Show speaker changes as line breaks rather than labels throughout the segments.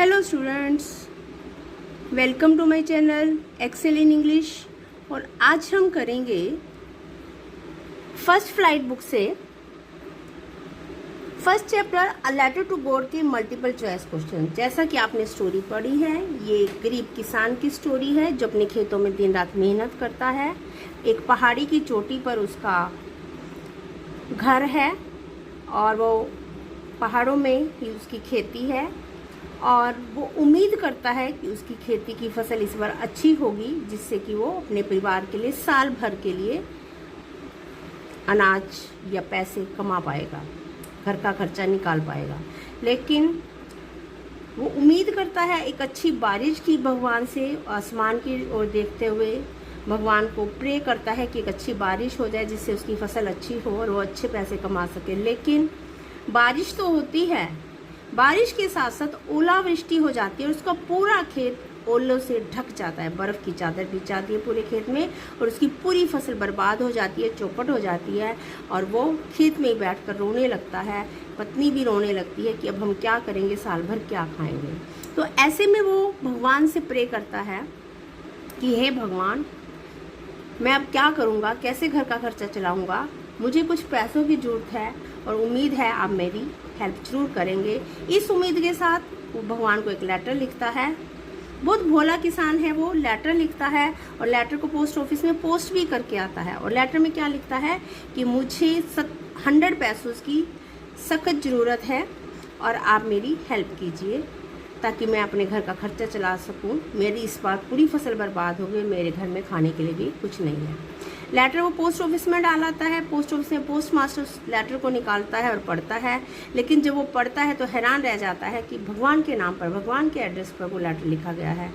Hello students, welcome to my channel Excel in English. और आज हम करेंगे फर्स्ट फ्लाइट बुक से first chapter a letter to God के मल्टीपल चॉइस क्वेश्चन। जैसा कि आपने स्टोरी पढ़ी है, ये एक गरीब किसान की स्टोरी है जो अपने खेतों में दिन रात मेहनत करता है। एक पहाड़ी की चोटी पर उसका घर है और वो पहाड़ों में ही उसकी खेती है और वो उम्मीद करता है कि उसकी खेती की फसल इस बार अच्छी होगी, जिससे कि वो अपने परिवार के लिए साल भर के लिए अनाज या पैसे कमा पाएगा, घर का खर्चा निकाल पाएगा। लेकिन वो उम्मीद करता है एक अच्छी बारिश की भगवान से, आसमान की ओर देखते हुए भगवान को प्रे करता है कि एक अच्छी बारिश हो जाए जिससे उसकी फसल अच्छी हो और वो अच्छे पैसे कमा सके। लेकिन बारिश तो होती है, बारिश के साथ साथ ओलावृष्टि हो जाती है और उसका पूरा खेत ओलों से ढक जाता है, बर्फ की चादर बिछ जाती है पूरे खेत में और उसकी पूरी फसल बर्बाद हो जाती है, चौपट हो जाती है और वो खेत में ही बैठकर रोने लगता है। पत्नी भी रोने लगती है कि अब हम क्या करेंगे, साल भर क्या खाएंगे। तो ऐसे में वो भगवान से प्रे करता है कि हे भगवान, मैं अब क्या करूँगा, कैसे घर का खर्चा चलाऊँगा, मुझे कुछ पैसों की ज़रूरत है और उम्मीद है आप मेरी हेल्प जरूर करेंगे। इस उम्मीद के साथ वो भगवान को एक लेटर लिखता है। बहुत भोला किसान है, वो लेटर लिखता है और लेटर को पोस्ट ऑफिस में पोस्ट भी करके आता है। और लेटर में क्या लिखता है कि मुझे 100 पैसों की सख्त ज़रूरत है और आप मेरी हेल्प कीजिए ताकि मैं अपने घर का खर्चा चला सकूं। मेरी इस बार पूरी फसल बर्बाद हो गई, मेरे घर में खाने के लिए भी कुछ नहीं है। लेटर वो पोस्ट ऑफिस में डालाता है। पोस्ट ऑफिस में पोस्ट मास्टर उस लेटर को निकालता है और पढ़ता है। लेकिन जब वो पढ़ता है तो हैरान रह जाता है कि भगवान के नाम पर, भगवान के एड्रेस पर वो लेटर लिखा गया है।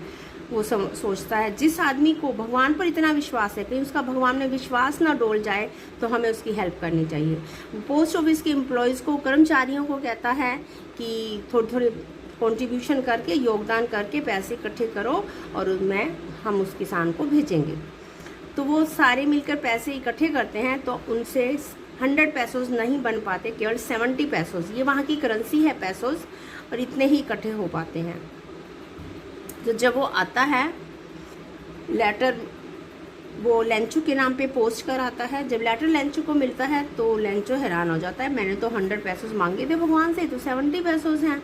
वो सोचता है जिस आदमी को भगवान पर इतना विश्वास है, कहीं उसका भगवान में विश्वास ना डोल जाए तो हमें उसकी हेल्प करनी चाहिए। पोस्ट ऑफिस के एम्प्लॉयज़ को, कर्मचारियों को कहता है कि थोड़े थोड़े कंट्रीब्यूशन करके, योगदान करके पैसे इकट्ठे करो और उनमें हम उस किसान को भेजेंगे। तो वो सारे मिलकर पैसे इकट्ठे करते हैं तो उनसे 100 पैसोस नहीं बन पाते, केवल 70 पैसोस, ये वहाँ की करेंसी है पैसोस, और इतने ही इकट्ठे हो पाते हैं। तो जब वो आता है लेटर, वो लेंचू के नाम पे पोस्ट कर आता है। जब लेटर लेंचू को मिलता है तो लेंचू हैरान हो जाता है, मैंने तो 100 पैसोस मांगे थे भगवान से, तो 70 पैसोस हैं।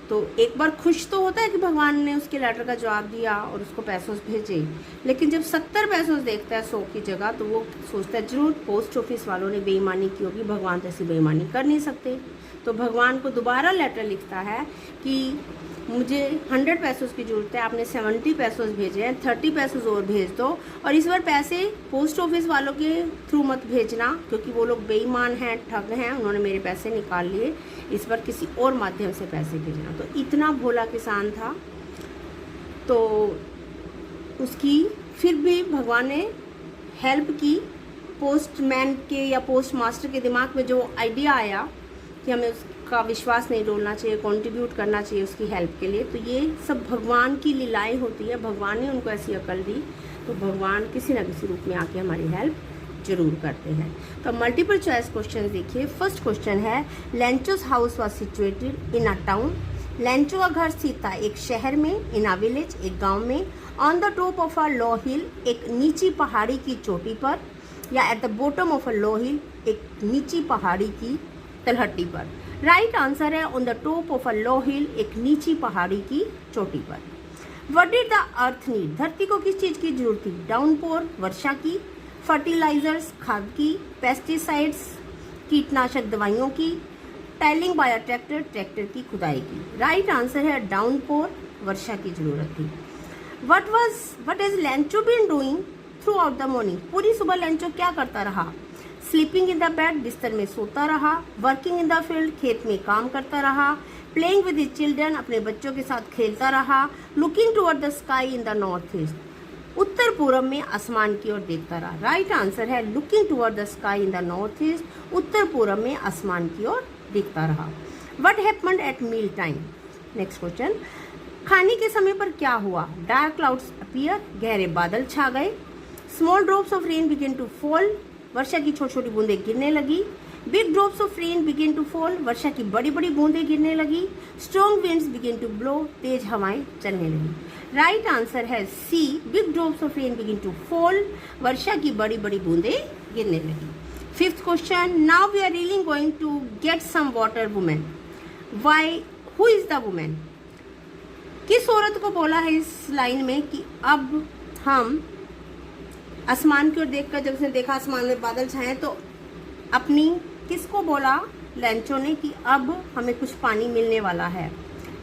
तो एक बार खुश तो होता है कि भगवान ने उसके लेटर का जवाब दिया और उसको पैसों भेजे। लेकिन जब 70 पैसों देखता है 100 की जगह, तो वो सोचता है जरूर पोस्ट ऑफिस वालों ने बेईमानी की होगी, भगवान तो ऐसी बेईमानी कर नहीं सकते। तो भगवान को दोबारा लेटर लिखता है कि मुझे 100 पैसों की ज़रूरत है, आपने 70 पैसों भेजे हैं, 30 पैसों और भेज दो। और इस बार पैसे पोस्ट ऑफिस वालों के थ्रू मत भेजना क्योंकि वो लोग बेईमान हैं, ठग हैं, उन्होंने मेरे पैसे निकाल लिए। इस बार किसी और माध्यम से पैसे भेजना। तो इतना भोला किसान था, तो उसकी फिर भी भगवान ने हेल्प की। पोस्टमैन के या पोस्ट मास्टर के दिमाग में जो आइडिया आया कि हमें उसका विश्वास नहीं डोलना चाहिए, कंट्रीब्यूट करना चाहिए उसकी हेल्प के लिए, तो ये सब भगवान की लीलाएं होती है। भगवान ने उनको ऐसी अकल दी, तो भगवान किसी न किसी रूप में आके हमारी हेल्प जरूर करते हैं। तो मल्टीपल चॉइस क्वेश्चन देखिए। फर्स्ट क्वेश्चन है, Lencho's house was situated in a town. Lencho का घर स्थित था एक शहर में, इन अ विलेज, एक गांव में, on the top of a low hill, एक नीची पहाड़ी की चोटी पर, या at the bottom of a low hill, एक नीची पहाड़ी की तलहटी पर। राइट आंसर है on the top of a low hill, एक नीची पहाड़ी की चोटी पर। What did the earth need, धरती को किस चीज की जरूरत थी? डाउनपोर, वर्षा की, फर्टिलाइजर्स, खाद की, पेस्टिसाइड्स, कीटनाशक दवाइयों की, tilling by a tractor, tractor की खुदाई की। राइट आंसर है डाउनपोर, वर्षा की जरूरत थी। What is Lencho been doing throughout the morning, पूरी सुबह लेंचो क्या करता रहा? स्लीपिंग इन द बेड, बिस्तर में सोता रहा। वर्किंग इन द फील्ड, खेत में काम करता रहा। प्लेइंग विद हिज चिल्ड्रन, अपने बच्चों के साथ खेलता रहा। Looking toward the sky in the north east, उत्तर पूर्व में आसमान की ओर देखता रहा। राइट आंसर है looking toward the sky in the north east, उत्तर पूर्व में आसमान की ओर देखता रहा। What happened at meal time, next question, खाने के समय पर क्या हुआ? डार्क क्लाउड्स अपीयर, गहरे बादल छा गए। Small drops of rain begin to fall, वर्षा की छोटी छोटी बूंदें गिरने लगी। Big drops of rain begin to fall, वर्षा की बड़ी बड़ी बूंदें गिरने लगी। Strong winds begin to blow, तेज हवाएं चलने लगी। राइट आंसर है C, big drops of rain begin to fall, वर्षा की बड़ी बड़ी बूंदें गिरने लगी। Fifth question, now we are really going to get some water women, why, who is the women? किस औरत को बोला है इस लाइन में कि अब हम आसमान की ओर देखकर, जब उसने देखा आसमान में बादल छाए तो अपनी, किसको बोला? लेंचो ने, कि अब हमें कुछ पानी मिलने वाला है।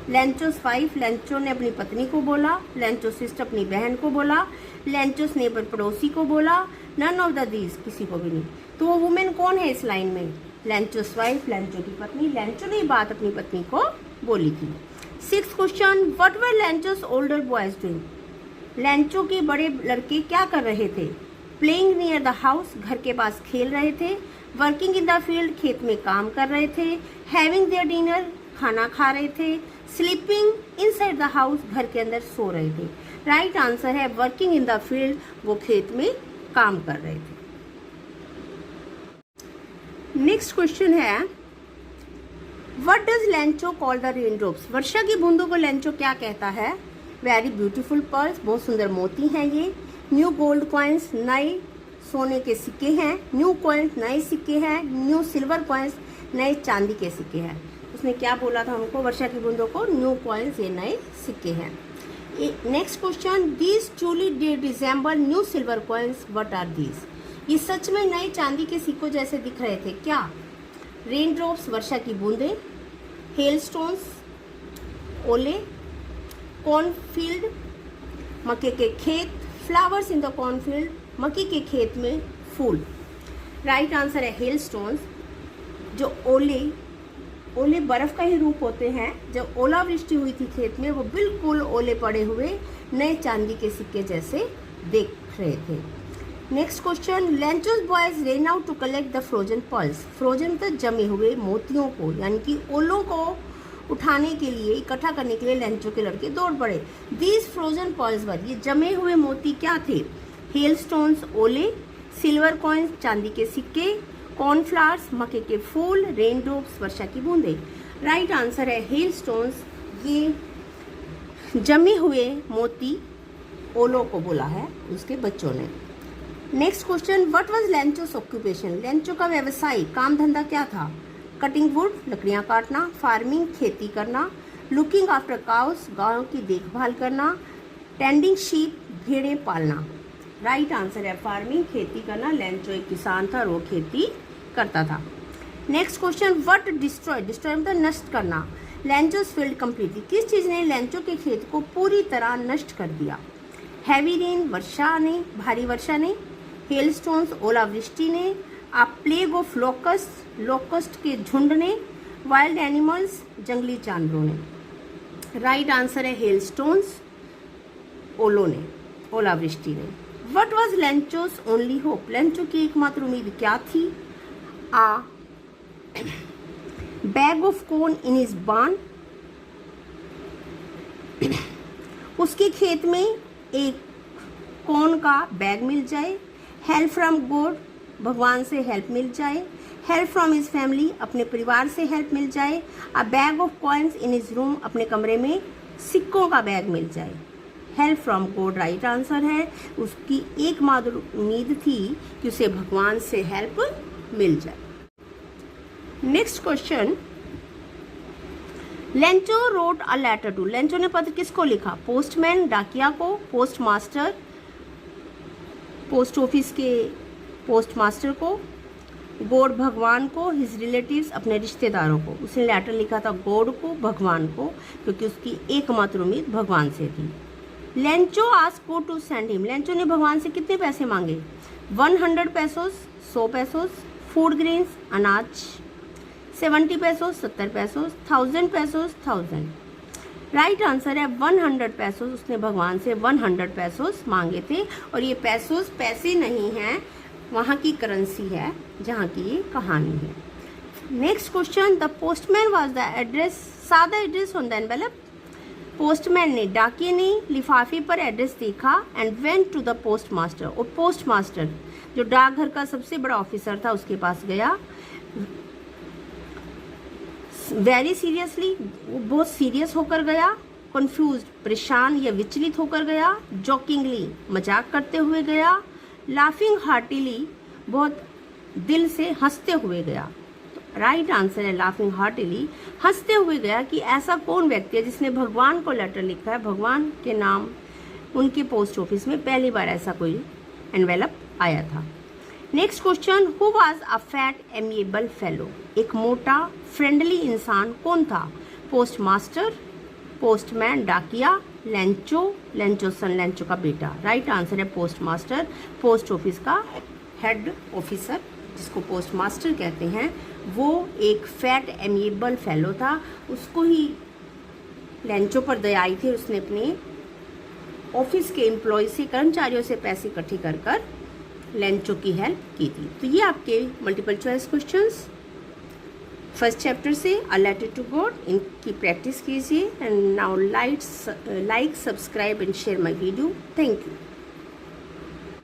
लेंचोस वाइफ, लेंचो ने अपनी पत्नी को बोला। लेंचो सिस्टर अपनी बहन को बोला। लेंचोस नेबर पड़ोसी को बोला। नन ऑफ द दीज, किसी को भी नहीं। तो वो वुमेन कौन है इस लाइन में? लेंचोस वाइफ, लेंचो की पत्नी। लेंचो ने बात अपनी पत्नी को बोली थी। Sixth question, what were Lencho's older boys doing? Lencho के बड़े लड़के क्या कर रहे थे? प्लेइंग नियर द हाउस, घर के पास खेल रहे थे। वर्किंग इन द फील्ड, खेत में काम कर रहे थे। हैविंग देयर डिनर, खाना खा रहे थे। स्लीपिंग इनसाइड द हाउस, घर के अंदर सो रहे थे। राइट आंसर है वर्किंग इन द फील्ड, वो खेत में काम कर रहे थे। नेक्स्ट क्वेश्चन है, what does Lencho call the raindrops? वर्षा की बूंदों को लेंचो क्या कहता है? वेरी ब्यूटीफुल पर्ल्स, बहुत सुंदर मोती हैं ये। न्यू गोल्ड कॉइन्स, नए सोने के सिक्के हैं। न्यू कॉइन्स, नए सिक्के हैं। न्यू सिल्वर कॉइन्स, नए चांदी के सिक्के हैं। उसने क्या बोला था हमको? वर्षा की बूंदों को न्यू कॉइन्स, ये नए सिक्के हैं। Next question, these truly did resemble new silver coins, what are these? ये सच में नए चांदी के सिक्कों जैसे दिख रहे थे क्या? रेन ड्रॉप्स, वर्षा की बूंदें। हेल स्टोन्स, ओले। कॉर्नफील्ड, मक्के के खेत। फ्लावर्स इन द कॉर्नफील्ड, मक्के के खेत में फूल। राइट आंसर है हेल स्टोन्स। जो ओले बर्फ का ही रूप होते हैं। जब ओलावृष्टि हुई थी खेत में, वो बिल्कुल ओले पड़े हुए नए चांदी के सिक्के जैसे दिख रहे थे। Next question, Lencho's boys ran out to collect the frozen pearls. Frozen तक जमे हुए मोतियों को, यानी कि ओलों को उठाने के लिए, इकट्ठा करने के लिए लेंचो के लड़के दौड़ पड़े। दीज फ्रोजन पर्ल्स वर, ये जमे हुए मोती क्या थे? हेल स्टोन्स, ओले। सिल्वर कॉइन्स, चांदी के सिक्के। कॉर्नफ्लावर्स, मक्के के फूल। रेन ड्रॉप्स, वर्षा की बूंदें। राइट आंसर है हेल स्टोन्स। ये जमे हुए मोती ओलों को बोला है उसके बच्चों ने। Next question, what was Lencho's occupation? Lencho का व्यवसाय, काम धंधा क्या था? कटिंग वुड, लकड़ियां काटना। फार्मिंग, खेती करना। लुकिंग आफ्टर काउस, गायों की देखभाल करना। टेंडिंग शीप, भेड़ें पालना। राइट आंसर है फार्मिंग, खेती करना। लेंचो एक किसान था और वो खेती करता था। Next question, what destroy? Destroy मतलब नष्ट करना। लेंचोस फील्ड कंप्लीटली, किस चीज़ ने लेंचो के खेत को पूरी तरह नष्ट कर दिया? हैवी रेन, वर्षा ने, भारी वर्षा ने। हेल स्टोन्स, ओलावृष्टि ने। A plague of locust, locust के झुंड ने। वाइल्ड एनिमल्स, जंगली जानवरों ने। राइट आंसर है हेल स्टोन्स, ओलों ने, ओलावृष्टि ने। What was Lencho's only hope? Lencho की एकमात्र उम्मीद क्या थी? A bag of corn in his barn, उसके खेत में एक कॉर्न का बैग मिल जाए। हेल्प फ्रॉम गॉड, भगवान से हेल्प मिल जाए। हेल्प फ्रॉम हिज फैमिली, अपने परिवार से हेल्प मिल जाए। अ bag of coins in his room, अपने कमरे में सिक्कों का बैग मिल जाए। Help from God right answer है। उसकी एकमात्र उम्मीद थी कि उसे भगवान से हेल्प मिल जाए। Next question, Lencho wrote a letter to. Lencho ने पत्र किसको लिखा? पोस्टमैन, डाकिया को। पोस्ट मास्टर, पोस्ट ऑफिस के पोस्ट मास्टर को। गॉड, भगवान को। हिज रिलेटिव्स, अपने रिश्तेदारों को। उसने लेटर लिखा था गॉड को, भगवान को, क्योंकि उसकी एकमात्र उम्मीद भगवान से थी। Lencho asked God to send him. Lencho ने भगवान से कितने पैसे मांगे? 100 पैसोस, 100 पैसोस। फूड ग्रेन्स, अनाज। 70 पैसोस, 70 पैसोस। 1000 पैसोस, 1000। राइट आंसर है 100 पैसोस। उसने भगवान से 100 पैसोस मांगे थे। और ये पैसोस पैसे नहीं हैं, वहाँ की करेंसी है जहाँ की ये कहानी है। Next question, the postman was the address, saw the address on the envelope. Postman ने, डाकिये ने लिफाफे पर एड्रेस देखा and went to the postmaster. और पोस्ट मास्टर जो डाकघर का सबसे बड़ा ऑफिसर था उसके पास गया। वेरी सीरियसली, वो बहुत सीरियस होकर गया। कंफ्यूज, परेशान या विचलित होकर गया। जॉकिंगली, मजाक करते हुए गया। लाफिंग हार्टिली, बहुत दिल से हंसते हुए गया। राइट आंसर है लाफिंग हार्टिली, हंसते हुए गया। कि ऐसा कौन व्यक्ति है जिसने भगवान को लेटर लिखा है, भगवान के नाम उनके पोस्ट ऑफिस में पहली बार ऐसा कोई एनवेलप आया था। Next question, who was a fat amiable fellow, एक मोटा फ्रेंडली इंसान कौन था? पोस्ट मास्टर, पोस्टमैन, डाकिया, लेंचो, लेंचो सन, लेंचो का बेटा। राइट आंसर है पोस्ट मास्टर, पोस्ट ऑफिस का हेड ऑफिसर जिसको पोस्ट मास्टर कहते हैं, वो एक फैट एमिएबल फेलो था। उसको ही लेंचो पर दया आई थी, उसने अपने ऑफिस के एम्प्लॉय से, कर्मचारियों से पैसे इकट्ठे कर कर लेंचो की हेल्प की थी। तो ये आपके multiple choice questions first chapter से अ लेटर टू गॉड, इनकी प्रैक्टिस कीजिए। And now like, subscribe and share my video. Thank you.